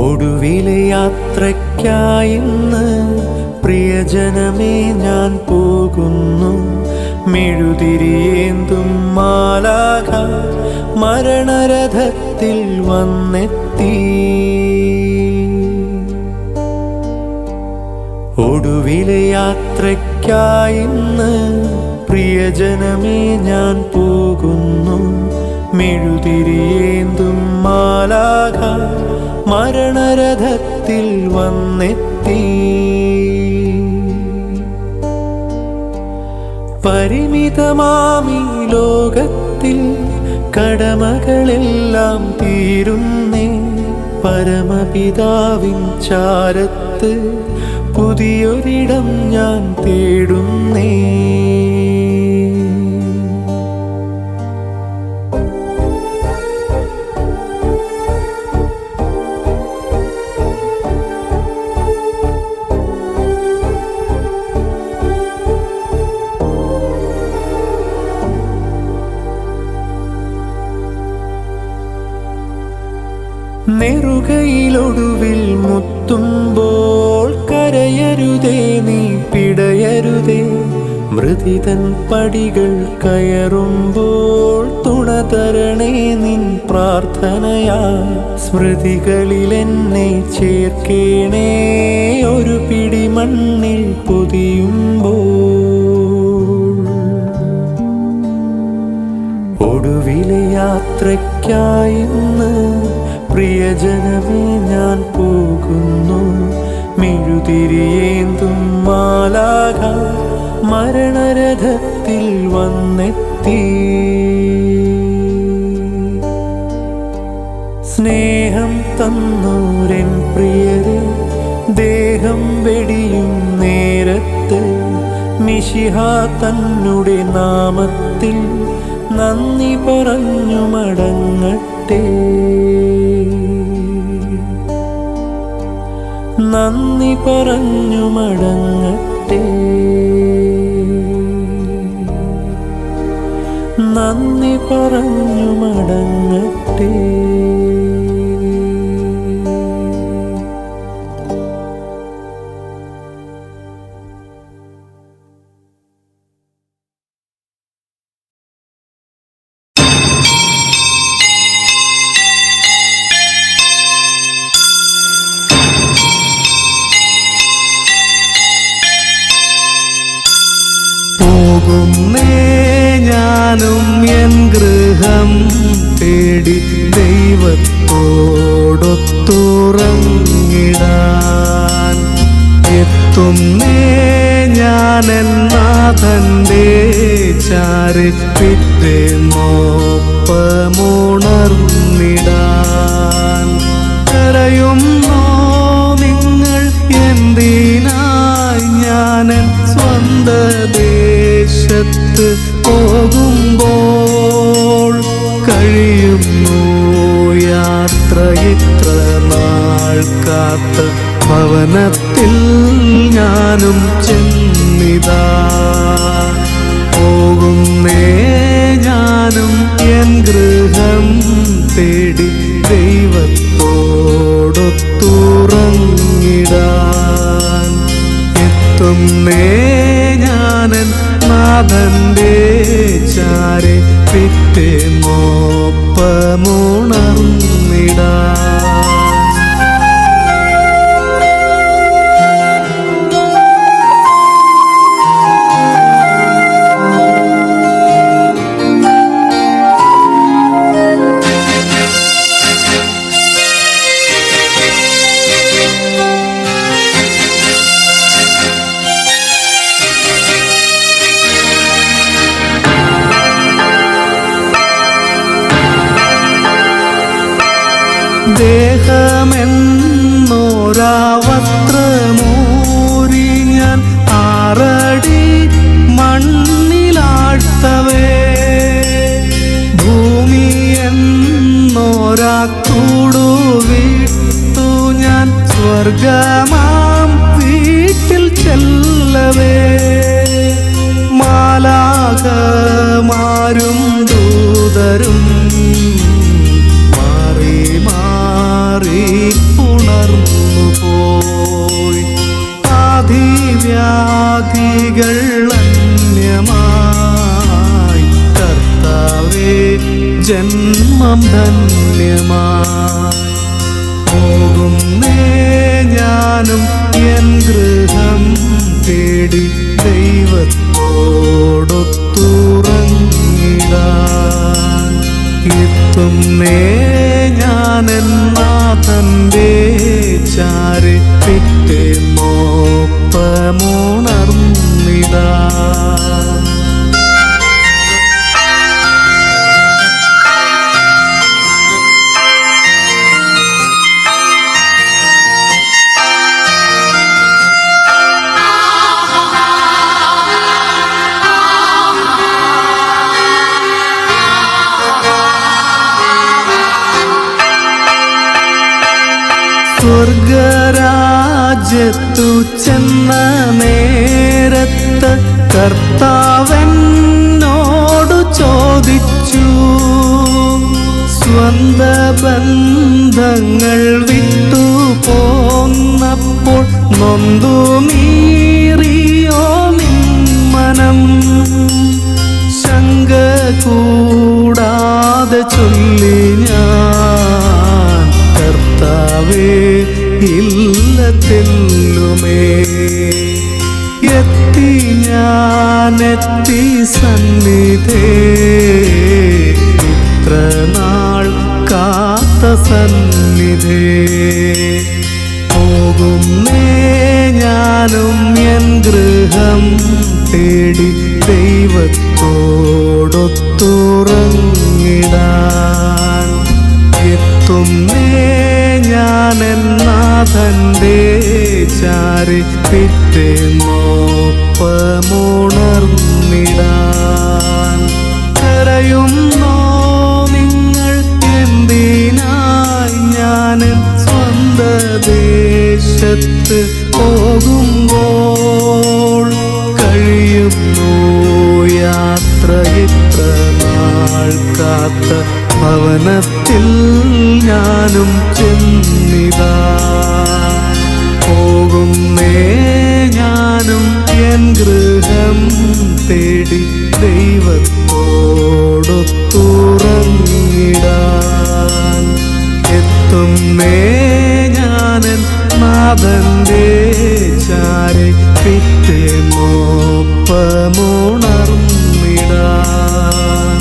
ഒടുവിലെ യാത്രയ്ക്കായിന്ന് പ്രിയജനമേ ഞാൻ പോകുന്നു. മെഴുതിരിയേന്തും മാലാഖ മരണരഥത്തിൽ വന്നെത്തി. ഒടുവിലെ യാത്രയ്ക്കായിന്ന് പ്രിയജനമേ ഞാൻ പോകുന്നു. മെഴുതിരിയേന്തും മാലാഖ മരണരഥത്തിൽ വന്നെത്തി. പരിമിതമാമീ ലോകത്തിൽ കടമകളെല്ലാം തീരുന്നേ. പരമപിതാവിൻ ചാരത്ത് പുതിയൊരിടം ഞാൻ തേടുന്നേ. നെറുകയിലൊടുവിൽ മുത്തുമ്പോൾ കരയരുതേ, നീ പിടയരുതേ. മൃതിതൻ പടികൾ കയറുമ്പോൾ തുണ തരണേ നിൻ പ്രാർത്ഥനയാ. സ്മൃതികളിലെന്നെ ചേർക്കേണേ ഒരു പിടി മണ്ണിൽ പൊതിയുമ്പോൾ. ഒടുവിലെ യാത്രയ്ക്കായിന്ന് പ്രിയജനമേ ഞാൻ പോകുന്നു. മെഴുതിരിയേന്തും മാലാഖ മരണരഥത്തിൽ വന്നെത്തി. സ്നേഹം തന്നോരൻ പ്രിയരെ ദേഹം വെടിയും നേരത്ത് മിശിഹ തന്നുടെ നാമത്തിൽ നന്ദി പറഞ്ഞു മടങ്ങട്ടെ. നന്ദി പറഞ്ഞു മടങ്ങട്ടെ. നന്ദി പറഞ്ഞു മടങ്ങട്ടെ. പോകുന്നേ ഞാനും എൻ ഗൃഹം തേടി ദൈവത്തോടൊത്തുറങ്ങിടാൻ. എത്തുന്നേ ഞാനെൻ നാഥന്റെ ചാരിപ്പിന്റെ മോപ്പമുണർന്നിടാൻ. കരയുന്നോ നിങ്ങൾ എന്തിനായി ഞാനെൻ സ്വന്ത ദേശത്ത് പോകുമ്പോൾ? കഴിയുന്നു യാത്ര ഇത്ര നാൾ കാത്ത ഭവനത്തിൽ ഞാനും ചെന്നിതാ. പോകുന്നേ ഞാനും എൻ ഗൃഹം തേടി ദൈവത്തോടൊത്തുറങ്ങിടാൻ. എത്തുന്നേ ഞാനൻ നാഥന്റെ ചാരെ പിറ്റേ മോപ്പമുണർന്നിടാൻ. ദേഹമെന്നോരാ വസ്ത്രമൂരി ഞാൻ 6 അടി മണ്ണിലാഴ്ത്തവേ. ഭൂമി എന്നോരാ കൂടുവിട്ടു ഞാൻ സ്വർഗമാം വീട്ടിൽ ചെല്ലവേ. മാലാഖമാരും ദൂതരും മാറി മാറി ഉണർ പോയി. ആധിവ്യാധികൾ അന്യമായി, കർത്താവേ ജന്മം ധന്യമായി. പോകുന്നേ ഞാനും എൻ ഗൃഹം തേടി ദൈവത്തോടൊത്തുറങ്ങിടാൻ. എത്തുന്നേ ഞാനെൻ നാഥന്റെ ചാരി പിറ്റേന്നോപ്പമുണർന്നിടാൻ. സ്വർഗരാജ്യത്തു ചെന്ന നേരത്ത് കർത്താവെന്നോടു ചോദിച്ചു, സ്വന്ത ബന്ധങ്ങൾ വിട്ടു പോന്നപ്പോൾ നൊന്തു നീറിയോ നിന്മനം? ശങ്ക കൂടാതെ ചൊല്ലി ഞാൻ, കർത്താവേ ഇല്ല തെല്ലുമേ. എത്തി ഞാനെത്തി സന്നിധേ, ഇത്ര നാൾ കാത്ത സന്നിധേ. പോകുന്നേ ഞാനും എൻ ഗൃഹം തേടി ദൈവത്തോടൊത്തുറങ്ങിടാൻ. എത്തുന്നേ ഞാനെൻ നാഥന്റെ ചാരി പിറ്റേന്നോപ്പമുണർന്നിടാൻ. കരയുന്നോ നിങ്ങൾ എന്തിനായി ഞാനെൻ സ്വന്ത ദേശത്ത് പോകുമ്പോൾ? കഴിയുന്നു യാത്ര ഇത്ര നാൾ കാത്ത ഭവനത്തിൽ ഞാനും ചെന്നിതാ. പോകുന്നേ ഞാനും എൻ ഗൃഹം തേടി ദൈവത്തോടൊത്തുറങ്ങിടാൻ. എത്തുന്നേ ഞാനൻ നാഥന്റെ ചാരി പിറ്റേന്നോപ്പമുണർന്നിടാൻ.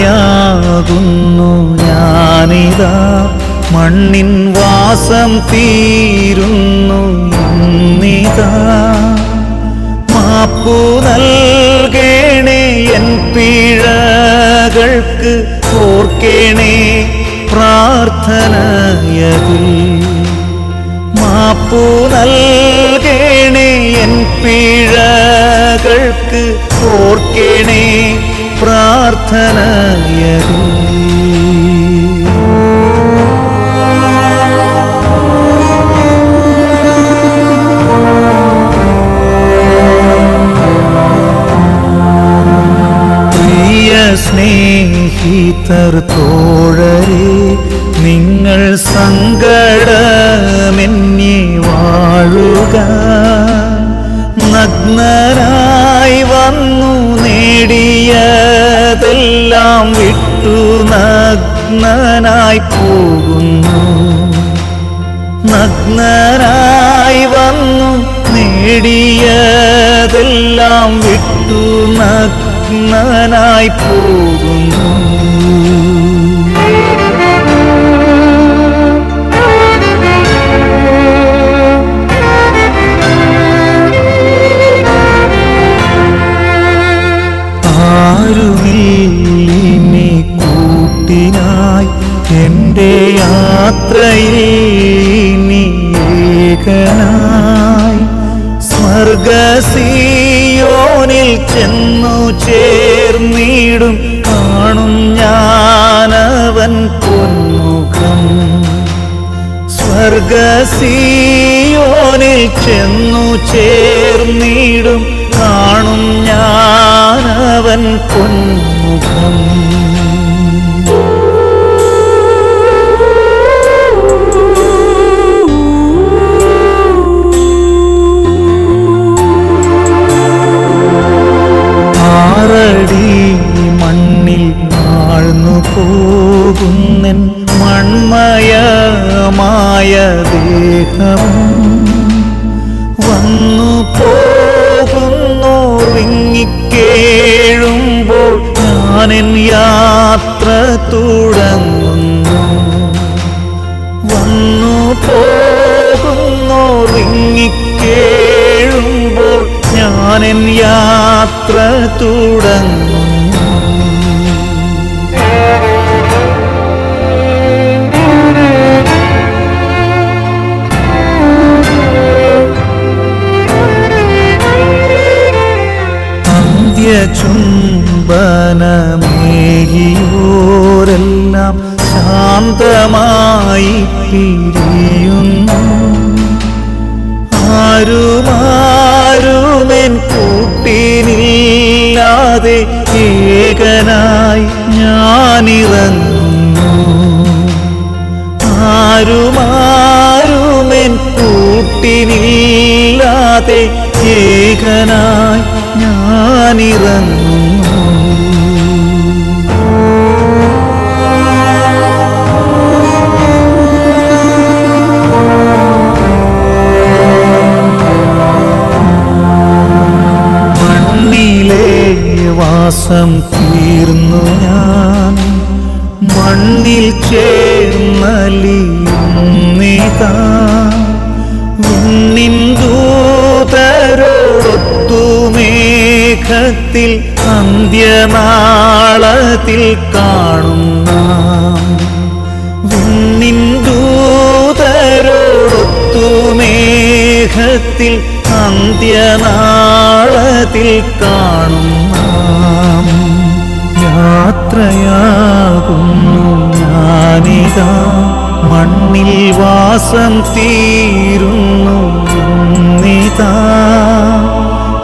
യാത്രയാകുന്നു ഞാനിതാ, മണ്ണിൻ വാസം തീരുന്നു ഇന്നിതാ. മാപ്പു നൽകേണേ എൻ പിഴകൾക്ക്, ഓർക്കേണേ പ്രാർത്ഥനയതിൽ. മാപ്പു നൽകേണേ എൻ പിഴകൾക്ക്, ഓർക്കേണേ പ്രാർത്ഥനയതിൽ. പ്രിയ സ്നേഹിതർ തോഴരേ, നിങ്ങൾ സങ്കടമെന്നെ വാഴുക. നഗ്നരായി വന്നു നേടിയതെല്ലാം വിട്ടു നഗ്നനായി പോകുന്നു. നഗ്നരായി വന്നു നേടിയതെല്ലാം വിട്ടു നഗ്നനായി പോകുന്നു. എൻ്റെ യാത്രയിൽ നീ ഏകനായി സ്വർഗസിയോനിൽ ചെന്നു ചേർന്നിടും കാണും ഞാനവൻ പൊന്മുഖം. സ്വർഗസിയോനിൽ ചെന്നു ചേർന്നിടും കാണും ഞാനവൻ പൊന്മുഖം. മണ്ണിൽ ആഴ്ന്നു പോകുന്നെൻ മൺമയമായ ദേഹവും വന്നു പോകുന്നോർ വിങ്ങിക്കേഴുമ്പോൾ ഞാനെൻ യാത്ര തുടങ്ങുന്നു. വന്നു പോകുന്നോർ വിങ്ങിക്കേഴുമ്പോൾ ഞാനെൻ യാത്ര തുടങ്ങുന്നു. ചുംബനമേകിയോരെല്ലാം ശാന്തമായി പിരിയുന്നു. ആരുമാരുമെൻ കൂട്ടിനില്ലാതെ ഏകനായി ഞാനിറങ്ങുന്നു. ആരുമാരുമെൻ കൂട്ടിനില്ലാതെ ഏകനായി ഞാനിറങ്ങുന്നു. വാസം തീർന്നു ഞാൻ മണ്ണിൽ ചേർന്നലിയുന്നിതാ. വിണ്ണിൻ ദൂതരോടൊത്തു മേഘത്തിൽ അന്ത്യനാളത്തിൽ കാണുന്ന. വിണ്ണിൻ ദൂതരോടൊത്തു മേഘത്തിൽ അന്ത്യനാളത്തിൽ കാണുന്ന. യാത്രയാകുന്നു ഞാനിതാ മണ്ണിൽ വാസം തീരുന്നു ഇന്നിതാ.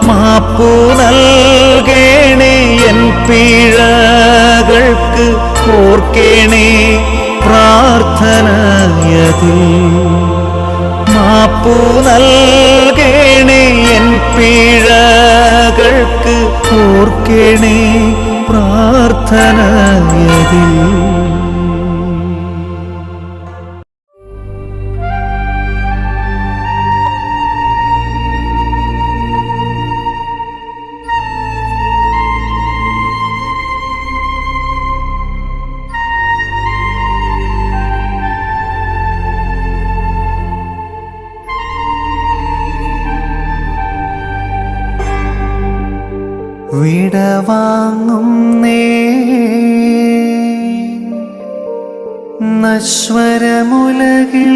മാപ്പു നൽകണേ എൻ പിഴകൾക്ക് ഓർക്കണേ പ്രാർത്ഥനയതിൽ. മാപ്പു നൽകണേ എൻ പിഴകൾക്ക് ഓർക്കണേ പ്രാർത്ഥനയതിൽ. വിടവാങ്ങുന്നേ നശ്വരമുലകിൽ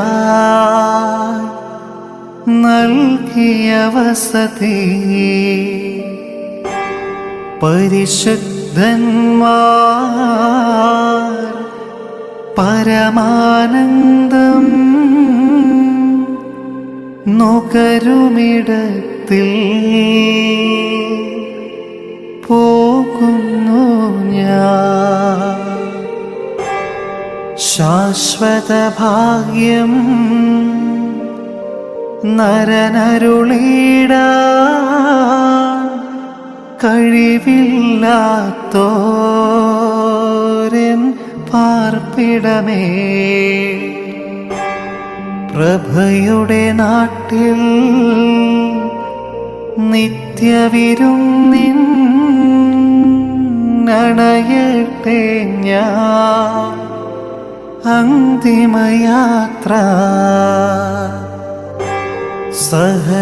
വിടുതിയെനിക്കായി നൽകിയ വസതി. പരിശുദ്ധന്മാർ പരമാനന്ദം നുകരുമിടത്തിൽ പോകുന്നു ഞാൻ. ശാശ്വത ഭാഗ്യം നരനരുളിടാൻ കഴിവില്ലാത്തോരൻ പാർപ്പിടമേ. പ്രഭയുടെ നാട്ടിൽ നിത്യവിരുന്നിൻ അണയട്ടെ ഞാൻ. അന്തിമയാത്ര സഹജന്മാരെ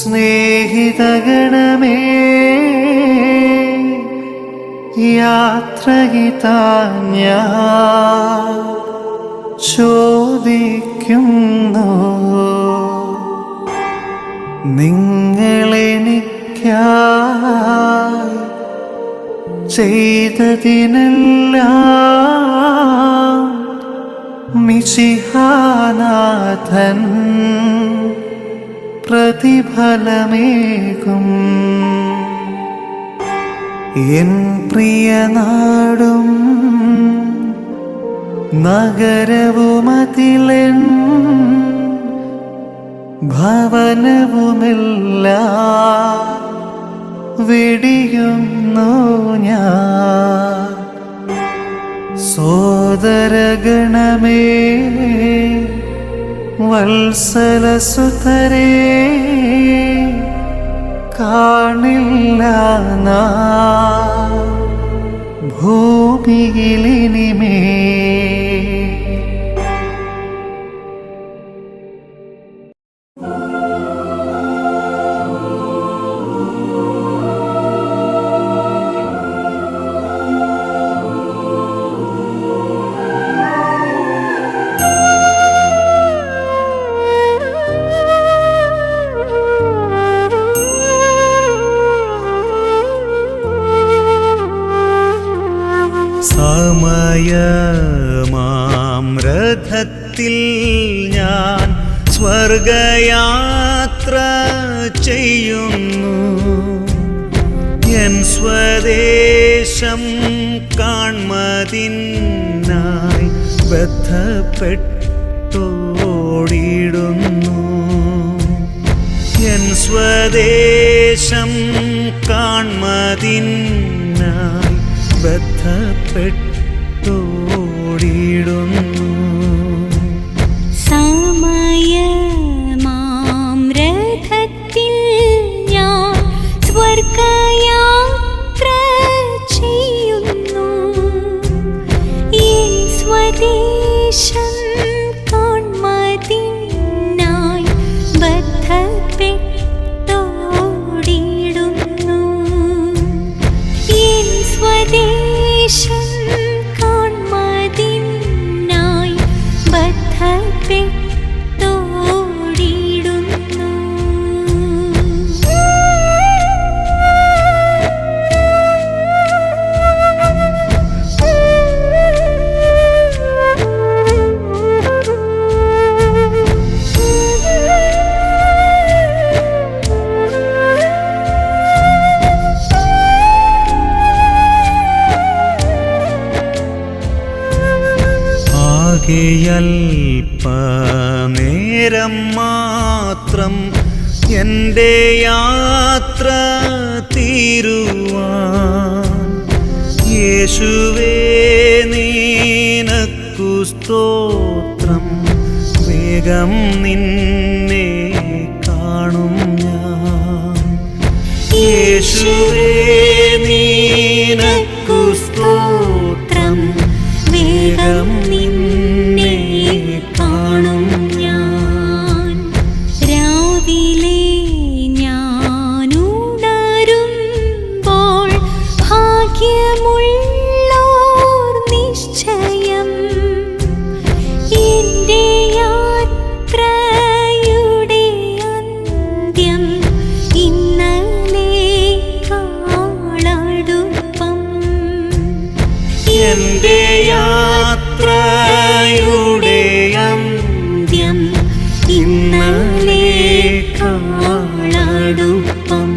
സ്നേഹിതഗണമേ, യാത്രയിതാ ഞാൻ ചോദിക്കുന്നു, നിങ്ങളെനിക്കായി ചെയ്തതിനെല്ലാം മിശിഹാനാഥൻ പ്രതിഫലമേകും. എൻ പ്രിയനാടും നഗരവുമതിലെൻ ഭവനവുമെല്ലാം വെടിയുന്നു ഞാൻ. സോദരഗണമേ, വത്സലസുതരേ, കാണില്ല നാം ഭൂമിയിലിനിമേ. സമയമാം രഥത്തിൽ ഞാൻ സ്വർഗയാത്ര ചെയ്യുന്നു. എൻ സ്വദേശം കാൺമതിനായി ബദ്ധപ്പെട്ടോടിടുന്നു. എൻ സ്വദേശം കാൺമതിനായി ബദ്ധപ്പെട്ടോടിടുന്നു. സമയമാം രഥത്തിൽ ഞാൻ സ്വർഗയാത്ര ചെയ്യുന്നു. എൻ സ്വദേശം കാൺമതിനായി ബദ്ധപ്പെട്ടോടിടുന്നു. എൻ സ്വദേശം കാൺമതിനായി ബദ്ധപ്പെട്ടോടിടുന്നു. അല്പനേരം മാത്രം എൻ്റെ യാത്ര തീരുവാൻ യേശുവേ നിനക്കു സ്തോത്രം. വേഗം നിന്നെ കാണും ഞാൻ. യേശുവേ നിനക്കു സ്തോത്രം. വേഗം നിന്നെ കാണും ഞാൻ. രാവിലെ ഞാനുണരുമ്പോൾ ഭാഗ്യമുള്ളോർ നിശ്ചയം. എൻ്റെ യാത്രയുടെ അന്ത്യം ഇന്നലെക്കാളടുപ്പം. എൻ്റെ യാത്രയുടെ അന്ത്യം ഇന്നലെക്കാളടുപ്പം.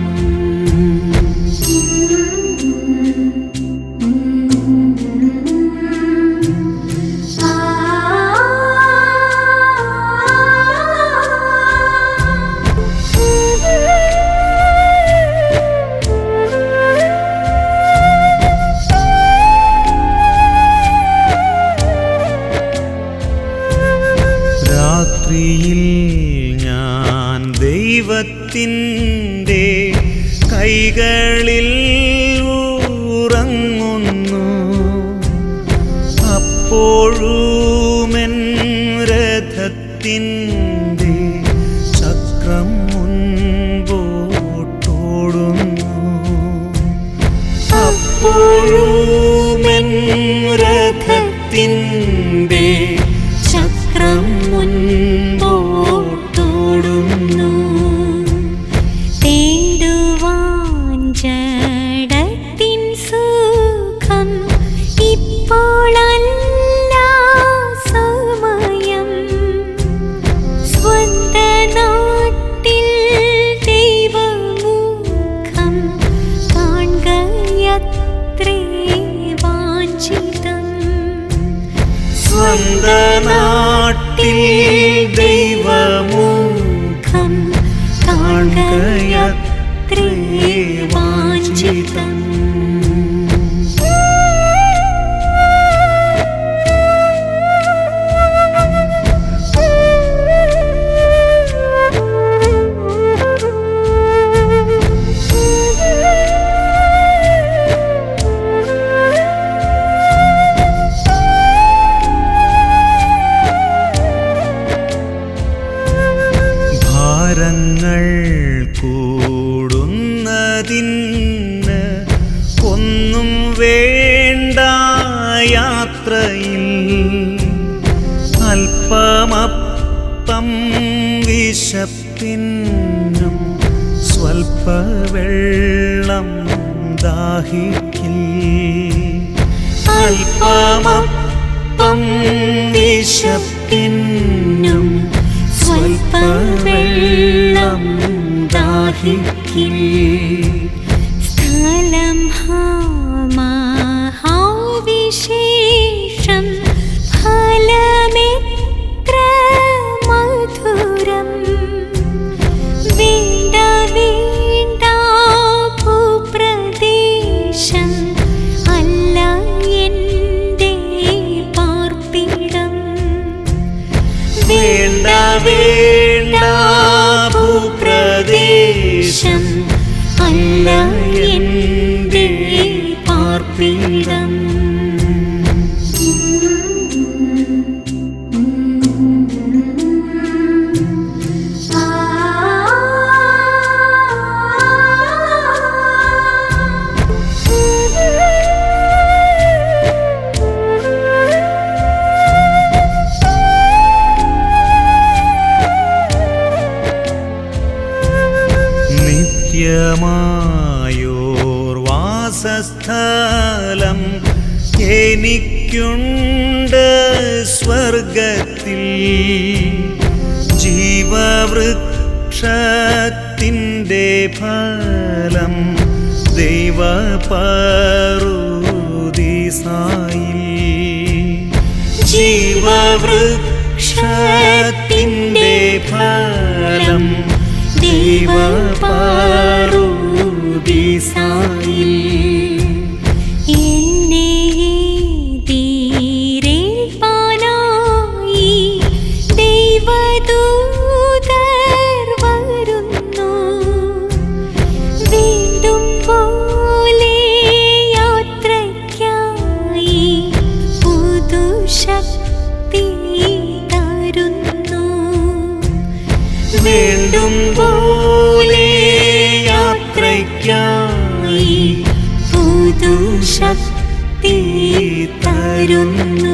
രാത്രിയിൽ ഞാൻ ദൈവത്തിൻ്റെ കൈകളിൽ ഉറങ്ങുന്നു. അപ്പോഴുമെൻ രഥത്തിൻ്റെ ചക്രം മുൻപോട്ടോടുന്നു. നാട്ടിൽ ദൈവമുഖം കാണുകയത്രേ വാഞ്ചിതം. ഭാരങ്ങൾ കൂടുന്നതിന് ഒന്നും വേണ്ട യാത്രയിൽ, അല്പമപ്പം വിശപ്പിനും സ്വൽപ്പ വെള്ളം ദാഹിക്കിൽ. അല്പമപ്പം വിശപ്പിനും സ്വൽപ്പ വെള്ളം ദാഹിക്കിൽ. സ്ഥലം മഹാവിശേഷം ഫലമെത്ര മധുരം. വേണ്ട വേണ്ട ഭൂപ്രദേശം അല്ല എൻ്റെ പാർപ്പിടം. വേണ്ട വേണ്ട ഭൂപ്രദേശം അല്ല എൻ്റെ പാർപ്പിടം. നിത്യമായോർ വാസസ്ഥലം എനിക്കുണ്ട് സ്വർഗത്തിൽ. ജീവവൃക്ഷത്തിൻ്റെ ഫലം ദൈവപറുദീസായിൽ. ജീവവൃക്ഷത്തിൻ്റെ ഫലം ദൈവപറുദീസായിൽ. എന്നെ എതിരേൽപ്പാനായി ദൈവദൂതർ വരുന്നു. വീണ്ടും പോലെ യാത്രയ്ക്കായി പുതുശക്തി തരുന്നു. വീണ്ടും പോലെ യാത്രയ്ക്കായി പുതുശക്തി തരുന്നു.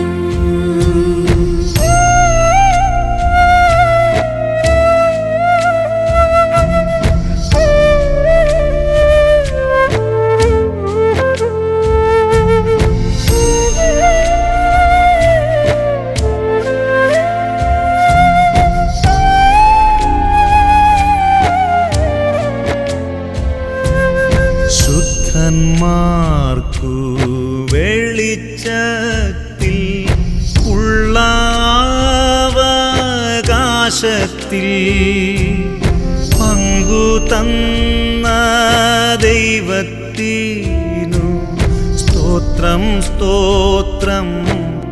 ശുദ്ധന്മാർക്കു വെളിച്ചത്തിൽ ഉള്ള അവകാശത്തിൽ പങ്കു തന്ന ദൈവത്തിനു സ്തോത്രം സ്തോത്രം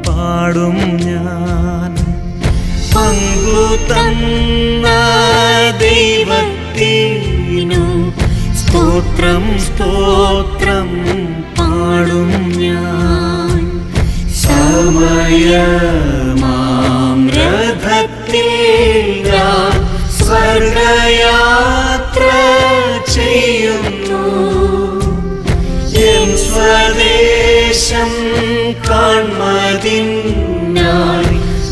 പാടും ഞാൻ. പങ്കു തന്ന ദൈവത്തിനു സ്തോത്രം സ്തോത്രം പാടും ഞാൻ. സമയമാം രഥത്തിൽ ഞാൻ സ്വർഗയാത്ര ചെയ്യുന്നു. എൻ സ്വദേശം കാൺമതിനായി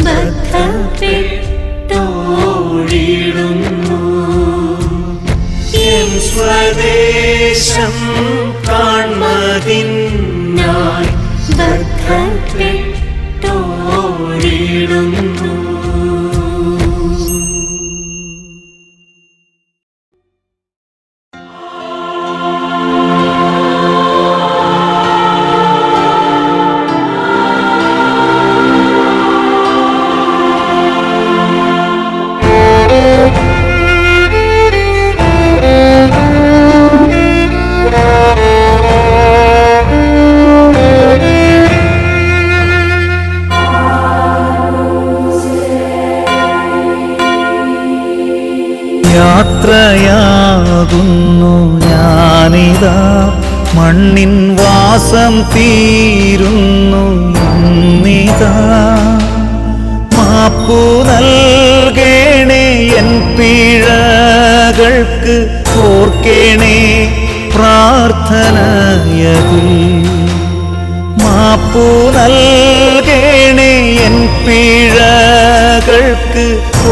ബദ്ധപ്പെട്ടോടിടുന്നു. എൻ സ്വദേശം കാൺമതിനായി ബദ്ധപ്പെട്ടോടിടുന്നു. യാത്രയാകുന്നു ഞാനിതാ, മണ്ണിൻ വാസം തീരുന്നു ഇന്നിതാ. മാപ്പു നൽകേണേ എൻ പിഴകൾക്ക്, ഓർക്കേണേ പ്രാർത്ഥനയതിൽ. മാപ്പു നൽകേണേ എൻ പിഴകൾക്ക്,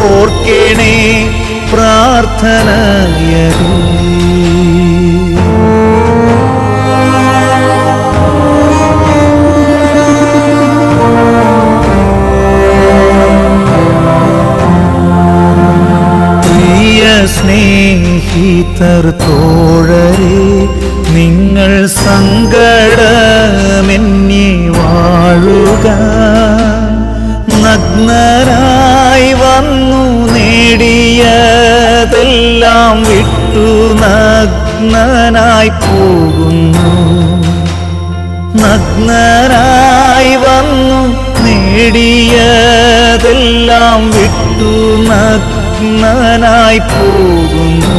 ഓർക്കേണേ പ്രാർത്ഥനയതിൽ. സ്നേഹിതർ തോഴരെ, നിങ്ങൾ സങ്കടമെന്നെ വാഴുക. നഗ്നരായി വന്നു നേടിയതെല്ലാം വിട്ടു നഗ്നനായി പോകുന്നു. നഗ്നരായി വന്നു നേടിയതെല്ലാം വിട്ടു നഗ്നനായി പോകുന്നു.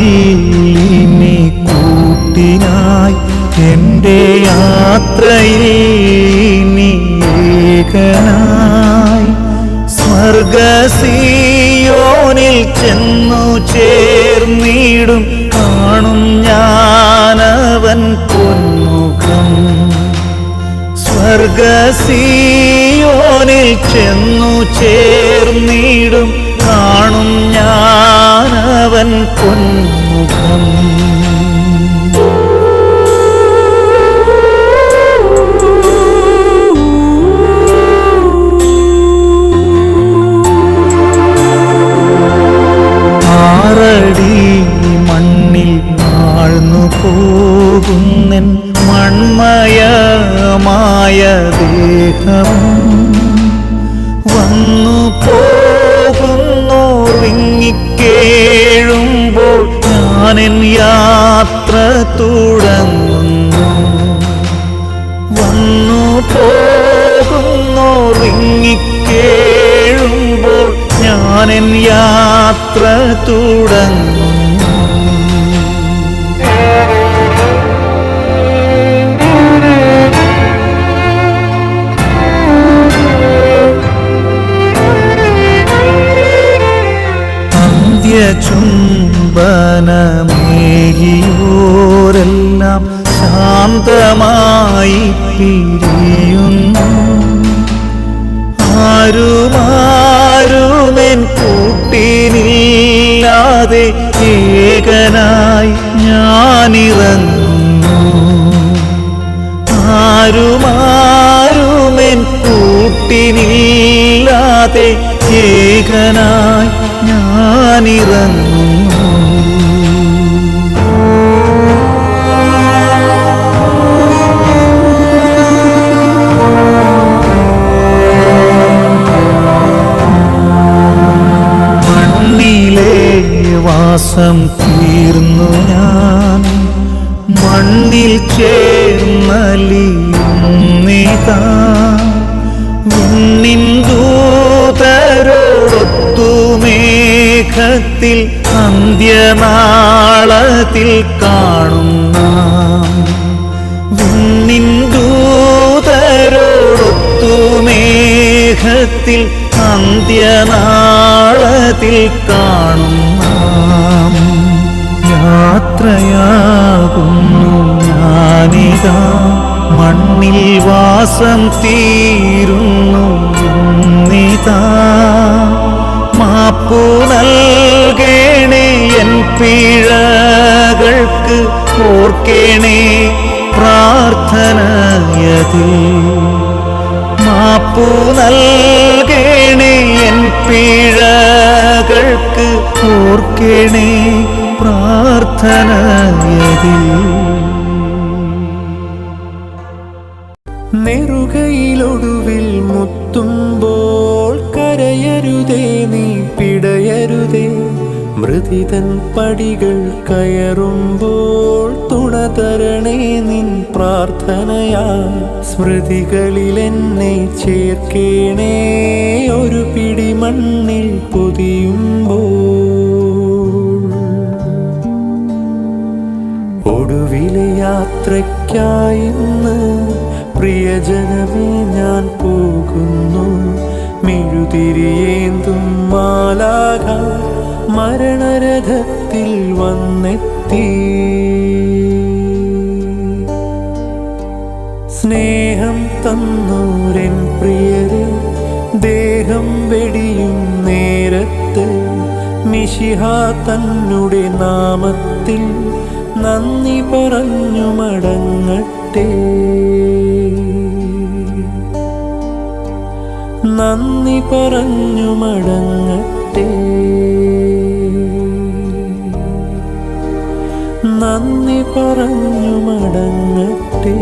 ആരുമില്ലിനി കൂട്ടിനായി എൻ്റെ യാത്രയിൽ നീ ഏകനായി. സ്വർഗസിയോനിൽ ചെന്നു ചേർന്നിടും, കാണും ഞാനവൻ പൊന്മുഖം. സ്വർഗസിയോനിൽ ചെന്നു ചേർന്നിടും, കാണും ഞാനവൻ പൊന്മുഖം. മണ്ണിൽ ആഴ്ന്നു പോകുന്നെൻ മൺമയമായ ദേഹം. വന്നു പോകുന്നോർ വിങ്ങിക്കേഴുമ്പോൾ ഞാനെൻ യാത്ര തുടങ്ങുന്നു. വന്നു പോകുന്നോർ വിങ്ങിക്കേഴുമ്പോൾ ഞാനെൻ യാത്ര തുടങ്ങുന്നു. അന്ത്യചുംബനമേകിയോരെല്ലാം ശാന്തമായി പിരിയുന്നു. ആരുമാരുമെൻ കൂട്ടിനില്ലാതെ ഏകനായി ഞാനിറങ്ങുന്നു. ആരുമാരുമെൻ കൂട്ടിനില്ലാതെ ഏകനായി ഞാനിറങ്ങുന്നു. വാസം തീർന്നു ഞാൻ, മണ്ണിൽ ചേർന്നലിയുന്നിതാ. വിണ്ണിൻ ദൂതരോടൊത്തു മേഘത്തിൽ അന്ത്യനാളത്തിൽ കാണുന്ന. വിണ്ണിൻ ദൂതരോടൊത്തു മേഘത്തിൽ അന്ത്യനാളത്തിൽ കാണുന്ന. യാത്രയാകുന്നു ഞാനിതാ, മണ്ണിൽ വാസം തീരുന്നു ഇന്നിതാ. മാപ്പു നൽകേണേ എൻ പിഴകൾക്ക്, ഓർക്കേണേ പ്രാർത്ഥനയതിൽ. മാപ്പു നൽകേണേ എൻ പിഴകൾക്ക്, ഓർക്കേണേ പ്രാർത്ഥനയതിൽ. നെറുകയിലൊടുവിൽ മുത്തുമ്പോൾ കരയരുതേ, നീ പിടയരുതേ. മൃതിത തൻ പടികൾ കയറുമ്പോൾ തുണ തരണേ നിൻ പ്രാർത്ഥനയാ. സ്മൃതികളിൽ എന്നെ ചേർക്കേണേ ഒരു പിടി മണ്ണിൽ പൊതിയുമ്പോൾ. ഒടുവിലെ യാത്രയ്ക്കായി ഇന്ന് പ്രിയജനമേ ഞാൻ പോകുന്നു. മെഴുതിരിയേന്തും മാലാഖ മരണരഥത്തിൽ വന്നെത്തി. സ്നേഹം തന്നോരൻ പ്രിയരെ ദേഹം വെടിയും നേരത്ത് മിശിഹാ തന്നുടെ നാമത്തിൽ നന്ദി പറഞ്ഞു മടങ്ങട്ടെ. നന്ദി പറഞ്ഞു മടങ്ങട്ടെ. നന്ദി പറഞ്ഞു മടങ്ങട്ടെ.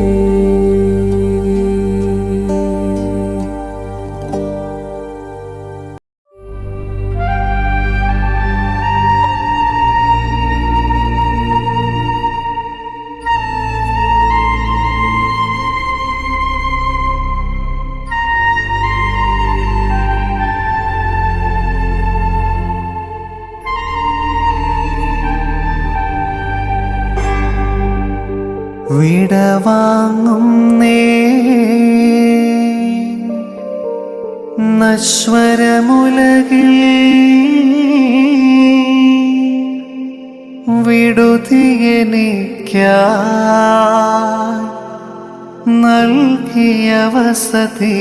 വിടവാങ്ങുന്നേ നശ്വരമുലകിൽ വിടുതിയെനിക്കായി നൽകിയ വസതി.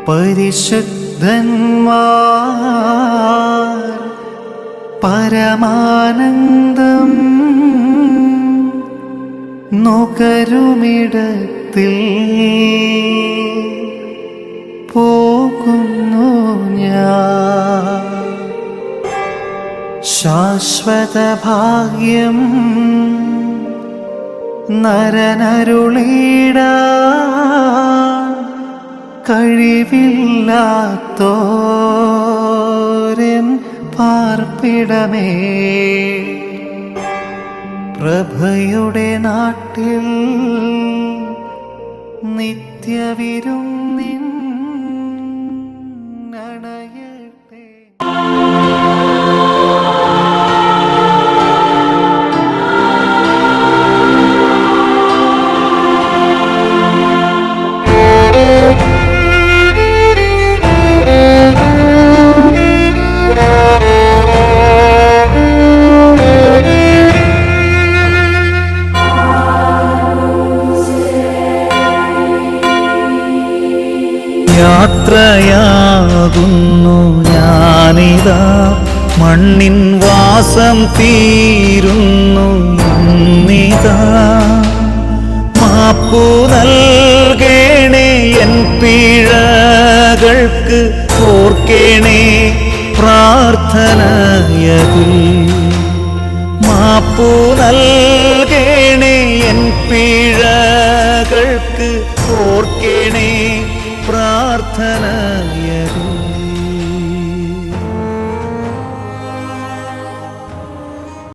പരിശുദ്ധന്മാർ പരമാനന്ദം നുകരുമിടത്തിൽ പോകുന്നു ഞാൻ. ശാശ്വത ഭാഗ്യം നരനരുളിടാൻ കഴിവില്ലാത്തോരൻ പാർപ്പിടമേ. പ്രഭയുടെ നാട്ടിൽ നിത്യവിരുന്നിൻ അണയട്ടെ. യാത്രയാകുന്നു ഞാനിതാ, മണ്ണിൻ വാസം തീരുന്നു ഇന്നിതാ. മാപ്പു നൽകേണേ എൻ പിഴകൾക്ക്, ഓർക്കേണേ പ്രാർത്ഥനയതിൽ. മാപ്പു നൽകേണേ എൻ പിഴ